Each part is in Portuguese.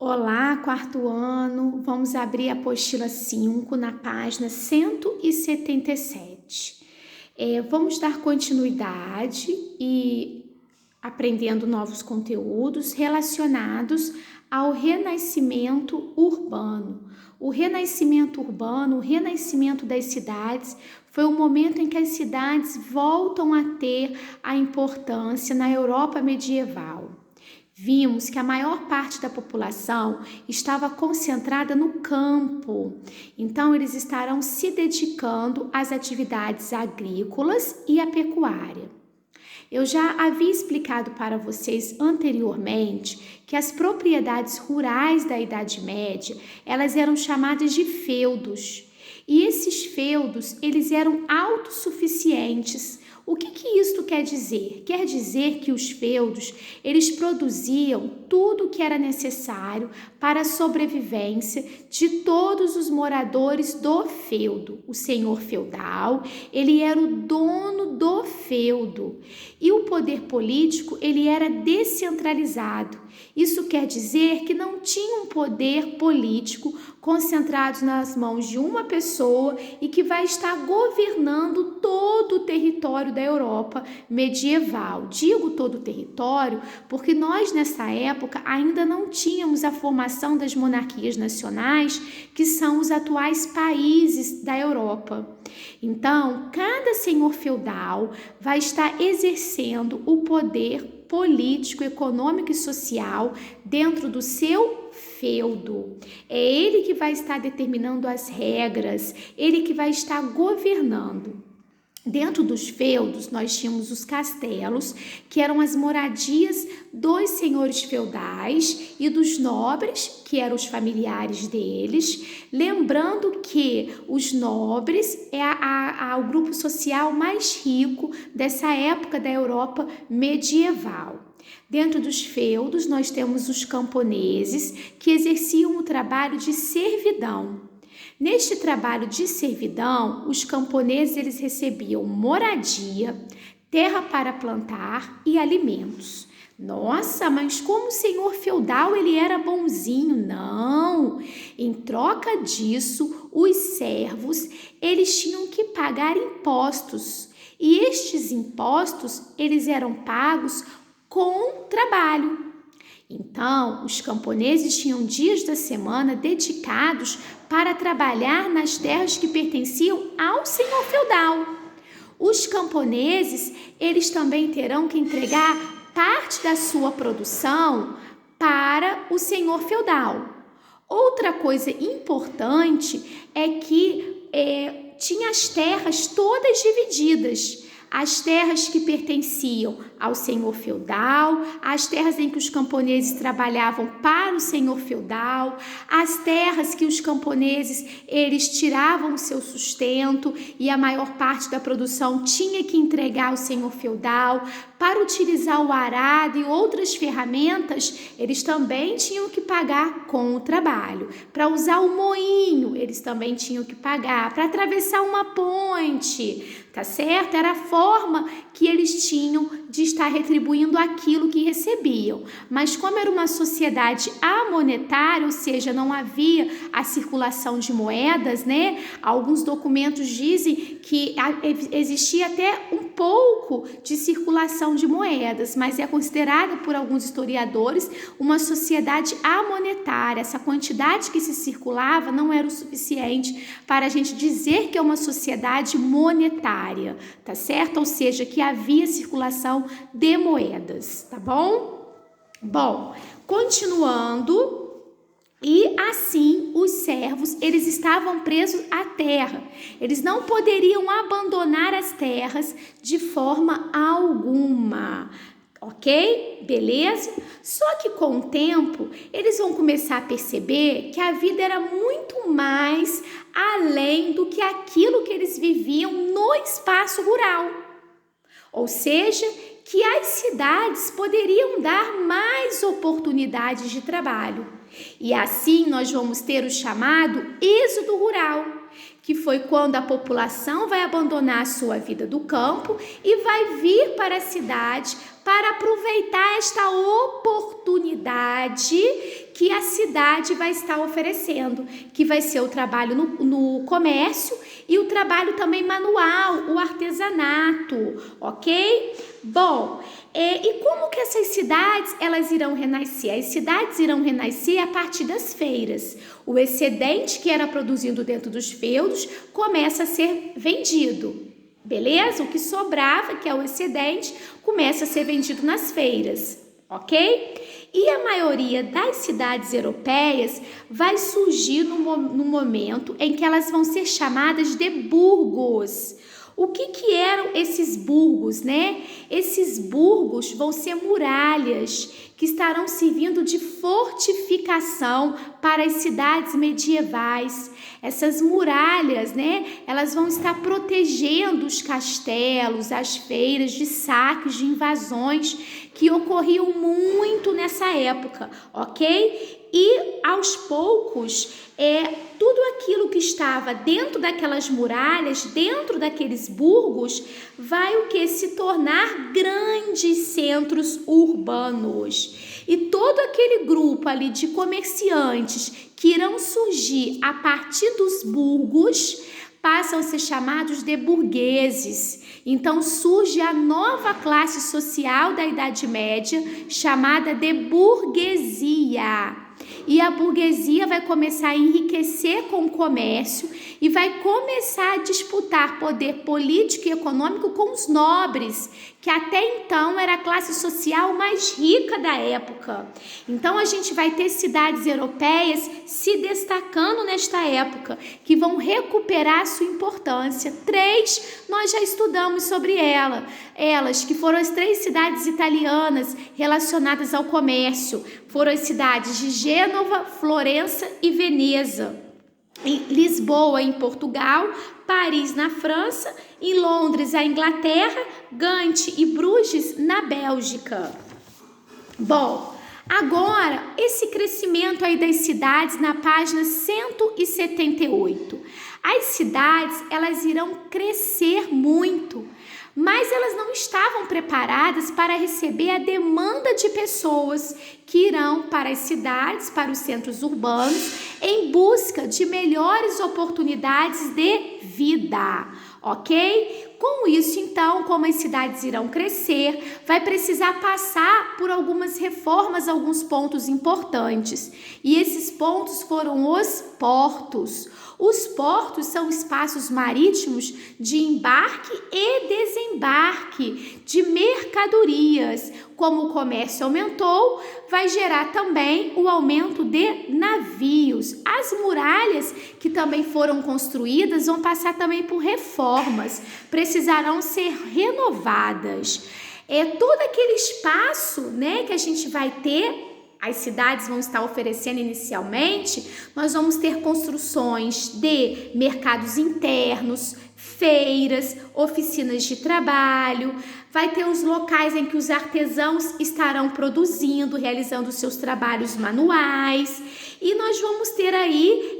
Olá, quarto ano. Vamos abrir a apostila 5 na página 177. Vamos dar continuidade e aprendendo novos conteúdos relacionados ao renascimento urbano. O renascimento urbano, o renascimento das cidades, foi o momento em que as cidades voltam a ter a importância na Europa medieval. Vimos que a maior parte da população estava concentrada no campo, então eles estarão se dedicando às atividades agrícolas e à pecuária. Eu já havia explicado para vocês anteriormente que as propriedades rurais da Idade Média, elas eram chamadas de feudos. E esses feudos, eles eram autossuficientes. O que isto quer dizer? Quer dizer que os feudos, eles produziam tudo o que era necessário para a sobrevivência de todos os moradores do feudo. O senhor feudal, ele era o dono do feudo. E o poder político, ele era descentralizado. Isso quer dizer que não tinha um poder político concentrado nas mãos de uma pessoa e que vai estar governando todo o território da Europa medieval. Digo todo o território porque nós nessa época ainda não tínhamos a formação das monarquias nacionais, que são os atuais países da Europa. Então, cada senhor feudal vai estar exercendo o poder político, econômico e social dentro do seu feudo. É ele que vai estar determinando as regras, ele que vai estar governando. Dentro dos feudos, nós tínhamos os castelos, que eram as moradias dos senhores feudais e dos nobres, que eram os familiares deles. Lembrando que os nobres é o grupo social mais rico dessa época da Europa medieval. Dentro dos feudos, nós temos os camponeses, que exerciam o trabalho de servidão. Neste trabalho de servidão, os camponeses eles recebiam moradia, terra para plantar e alimentos. Nossa, mas como o senhor feudal ele era bonzinho? Não! Em troca disso, os servos eles tinham que pagar impostos. E estes impostos eles eram pagos com trabalho. Então, os camponeses tinham dias da semana dedicados para trabalhar nas terras que pertenciam ao senhor feudal. Os camponeses, eles também terão que entregar parte da sua produção para o senhor feudal. Outra coisa importante é que tinha as terras todas divididas. As terras que pertenciam ao senhor feudal, as terras em que os camponeses trabalhavam para o senhor feudal, as terras que os camponeses eles tiravam o seu sustento e a maior parte da produção tinha que entregar ao senhor feudal. Para utilizar o arado e outras ferramentas, eles também tinham que pagar com o trabalho. Para usar o moinho, eles também tinham que pagar. Para atravessar uma ponte, tá certo? Era a forma que eles tinham de estar retribuindo aquilo que recebiam. Mas como era uma sociedade amonetária, ou seja, não havia a circulação de moedas, né? Alguns documentos dizem que existia até um pouco de circulação de moedas, mas é considerada por alguns historiadores uma sociedade amonetária. Essa quantidade que se circulava não era o suficiente para a gente dizer que é uma sociedade monetária, tá certo? Ou seja, que havia circulação de moedas, tá bom? Bom, continuando, e assim os servos, eles estavam presos à terra. Eles não poderiam abandonar as terras de forma alguma. Ok? Beleza? Só que com o tempo, eles vão começar a perceber que a vida era muito mais além do que aquilo que eles viviam no espaço rural. Ou seja, que as cidades poderiam dar mais oportunidades de trabalho. E assim nós vamos ter o chamado êxodo rural. que foi quando a população vai abandonar a sua vida do campo e vai vir para a cidade para aproveitar esta oportunidade que a cidade vai estar oferecendo, que vai ser o trabalho no comércio e o trabalho também manual, o artesanato, ok? Bom, e como que essas cidades elas irão renascer? As cidades irão renascer a partir das feiras. O excedente que era produzido dentro dos feudos começa a ser vendido. Beleza? O que sobrava, que é o excedente, começa a ser vendido nas feiras, ok? E a maioria das cidades europeias vai surgir no momento em que elas vão ser chamadas de burgos. O que eram esses burgos, né? Esses burgos vão ser muralhas que estarão servindo de fortificação para as cidades medievais. Essas muralhas, né? Elas vão estar protegendo os castelos, as feiras de saques, de invasões que ocorriam muito nessa época, ok? E aos poucos, tudo aquilo que estava dentro daquelas muralhas, dentro daqueles burgos, vai o que? Se tornar grandes centros urbanos. E todo aquele grupo ali de comerciantes que irão surgir a partir dos burgos passam a ser chamados de burgueses. Então surge a nova classe social da Idade Média, chamada de burguesia. E a burguesia vai começar a enriquecer com o comércio e vai começar a disputar poder político e econômico com os nobres, que até então era a classe social mais rica da época. Então a gente vai ter cidades europeias se destacando nesta época, que vão recuperar sua importância. 3 nós já estudamos sobre elas, que foram as 3 cidades italianas relacionadas ao comércio. Foram as cidades de Gênova, Florença e Veneza. Em Lisboa, em Portugal, Paris, na França, em Londres, a Inglaterra, Gante e Bruges, na Bélgica. Bom, agora, esse crescimento aí das cidades na página 178. As cidades, elas irão crescer muito, mas elas não estavam preparadas para receber a demanda de pessoas que irão para as cidades, para os centros urbanos, em busca de melhores oportunidades de vida, ok? Com isso, então, como as cidades irão crescer, vai precisar passar por algumas reformas, alguns pontos importantes. E esses pontos foram os portos. Os portos são espaços marítimos de embarque e desembarque de mercadorias. Como o comércio aumentou, vai gerar também o aumento de navios. As muralhas que também foram construídas vão passar também por reformas, precisarão ser renovadas. Todo aquele espaço, né, que a gente vai ter, as cidades vão estar oferecendo inicialmente, nós vamos ter construções de mercados internos, feiras, oficinas de trabalho, vai ter os locais em que os artesãos estarão produzindo, realizando seus trabalhos manuais, e nós vamos ter aí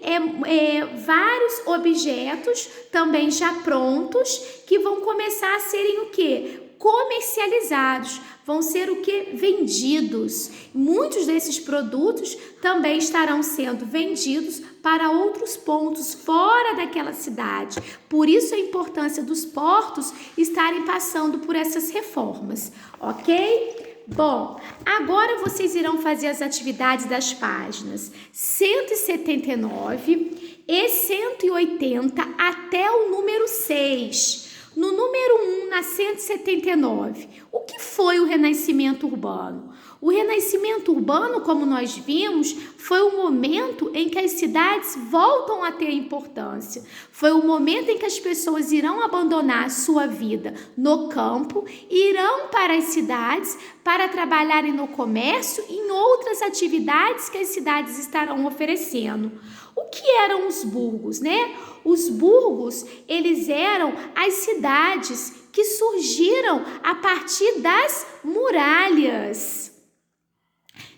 vários objetos também já prontos que vão começar a serem o quê? Comercializados, vão ser o que? Vendidos. Muitos desses produtos também estarão sendo vendidos para outros pontos fora daquela cidade. Por isso a importância dos portos estarem passando por essas reformas, ok? Bom, agora vocês irão fazer as atividades das páginas 179 e 180 até o número 6. No número 1, na 179, o que foi o renascimento urbano? O renascimento urbano, como nós vimos, foi o momento em que as cidades voltam a ter importância. Foi o momento em que as pessoas irão abandonar a sua vida no campo e irão para as cidades para trabalharem no comércio e em outras atividades que as cidades estarão oferecendo. O que eram os burgos, né? Os burgos, eles eram as cidades que surgiram a partir das muralhas.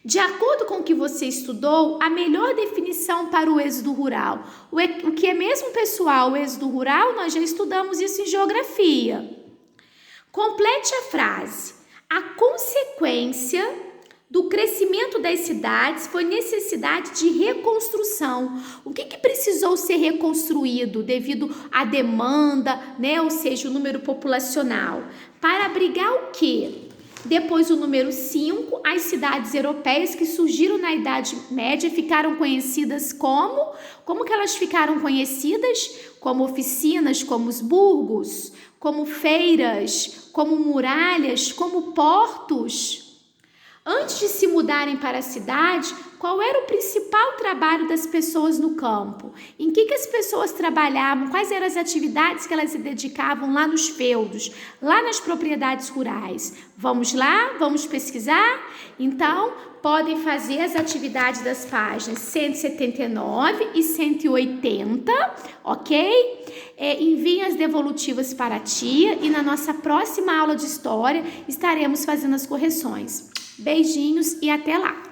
De acordo com o que você estudou, a melhor definição para o êxodo rural. O que é mesmo, pessoal, o êxodo rural? Nós já estudamos isso em geografia. Complete a frase. A consequência do crescimento das cidades foi necessidade de reconstrução. O que precisou ser reconstruído devido à demanda, né? Ou seja, o número populacional? Para abrigar o quê? Depois, o número 5, as cidades europeias que surgiram na Idade Média ficaram conhecidas como? Como que elas ficaram conhecidas? Como oficinas, como os burgos, como feiras, como muralhas, como portos. Antes de se mudarem para a cidade, qual era o principal trabalho das pessoas no campo? Em que as pessoas trabalhavam? Quais eram as atividades que elas se dedicavam lá nos feudos, lá nas propriedades rurais? Vamos lá? Vamos pesquisar? Então, podem fazer as atividades das páginas 179 e 180, ok? Enviem as devolutivas para a tia e na nossa próxima aula de história estaremos fazendo as correções. Beijinhos e até lá!